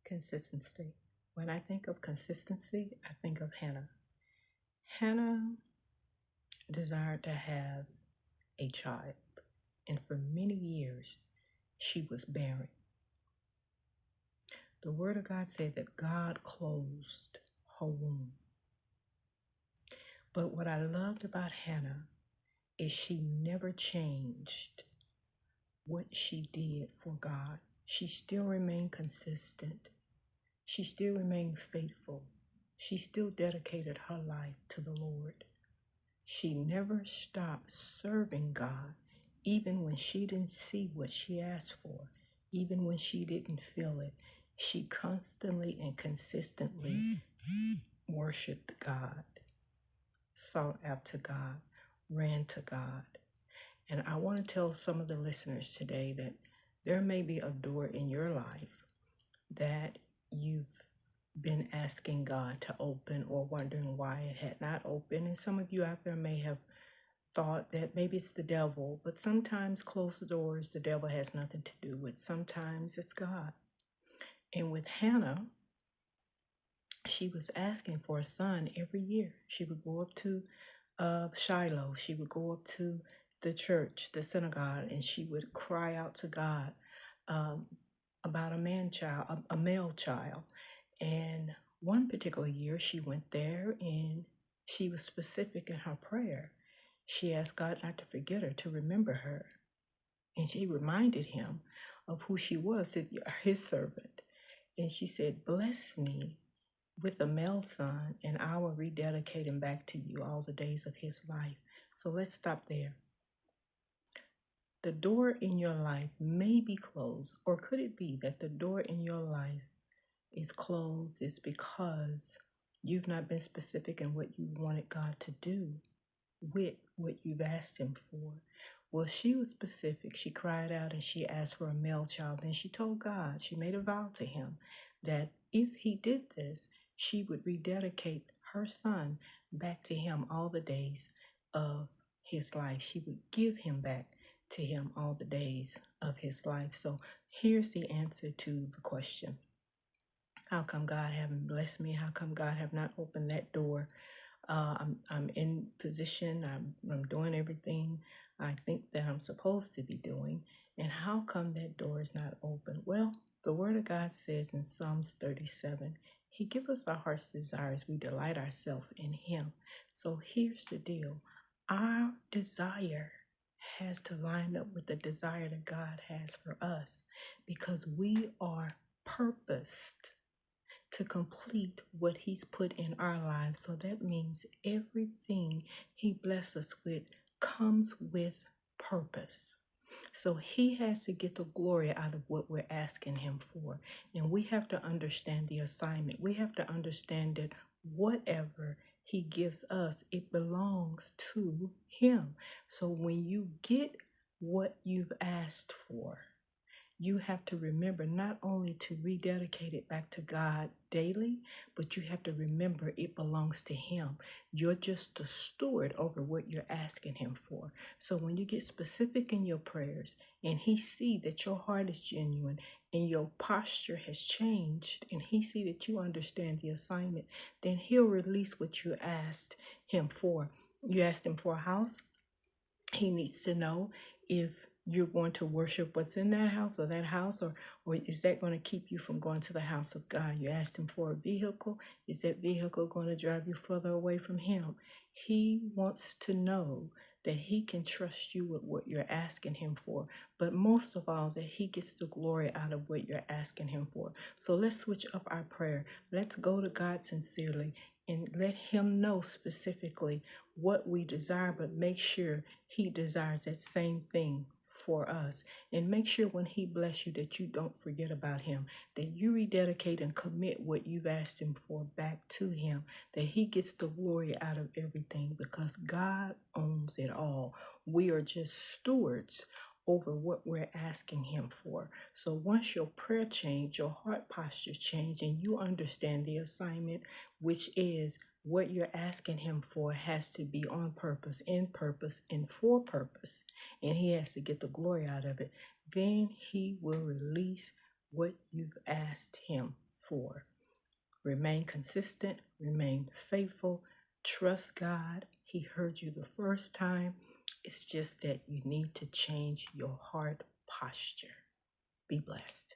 Consistency. When I think of consistency, I think of Hannah. Hannah desired to have a child, and for many years she was barren. The Word of God said that God closed her womb. But what I loved about Hannah is she never changed what she did for God. She still remained consistent. She still remained faithful. She still dedicated her life to the Lord. She never stopped serving God, even when she didn't see what she asked for, even when she didn't feel it. She constantly and consistently worshiped God, sought after God, ran to God. And I want to tell some of the listeners today that there may be a door in your life that you've been asking God to open or wondering why it had not opened. And some of you out there may have thought that maybe it's the devil, but sometimes closed doors the devil has nothing to do with. Sometimes it's God. And with Hannah, she was asking for a son every year. She would go up to Shiloh. She would go up to the church, the synagogue, and she would cry out to God um, about a male child. And one particular year, she went there and she was specific in her prayer. She asked God not to forget her, to remember her. And she reminded him of who she was, his servant. And she said, "Bless me with a male son, and I will rededicate him back to you all the days of his life." So let's stop there. The door in your life may be closed, or could it be that the door in your life is closed is because you've not been specific in what you wanted God to do with what you've asked him for? Well, she was specific. She cried out and she asked for a male child. And she told God, she made a vow to him that if he did this, she would rededicate her son back to him all the days of his life. She would give him back to him all the days of his life. So here's the answer to the question. How come God haven't blessed me? How come God have not opened that door? I'm in position. I'm doing everything I think that I'm supposed to be doing. And how come that door is not open? Well, the Word of God says in Psalms 37, He gives us our heart's desires. We delight ourselves in Him. So here's the deal. Our desire has to line up with the desire that God has for us because we are purposed to complete what he's put in our lives. So that means everything he blesses us with comes with purpose. So he has to get the glory out of what we're asking him for. And we have to understand the assignment. We have to understand that whatever he gives us, it belongs to him. So when you get what you've asked for, you have to remember not only to rededicate it back to God daily, but you have to remember it belongs to him. You're just the steward over what you're asking him for. So when you get specific in your prayers and he see that your heart is genuine and your posture has changed and he see that you understand the assignment, then he'll release what you asked him for. You asked him for a house. He needs to know if you're going to worship what's in that house, or is that going to keep you from going to the house of God? You asked him for a vehicle. Is that vehicle going to drive you further away from him? He wants to know that he can trust you with what you're asking him for, but most of all, that he gets the glory out of what you're asking him for. So let's switch up our prayer. Let's go to God sincerely and let him know specifically what we desire, but make sure he desires that same thing for us. And make sure when he bless you that you don't forget about him, that you rededicate and commit what you've asked him for back to him, that he gets the glory out of everything because God owns it all. We are just stewards over what we're asking him for. So once your prayer change, your heart posture change, and you understand the assignment, which is what you're asking him for has to be on purpose, in purpose, and for purpose, and he has to get the glory out of it, then he will release what you've asked him for. Remain consistent, remain faithful, trust God. He heard you the first time. It's just that you need to change your heart posture. Be blessed.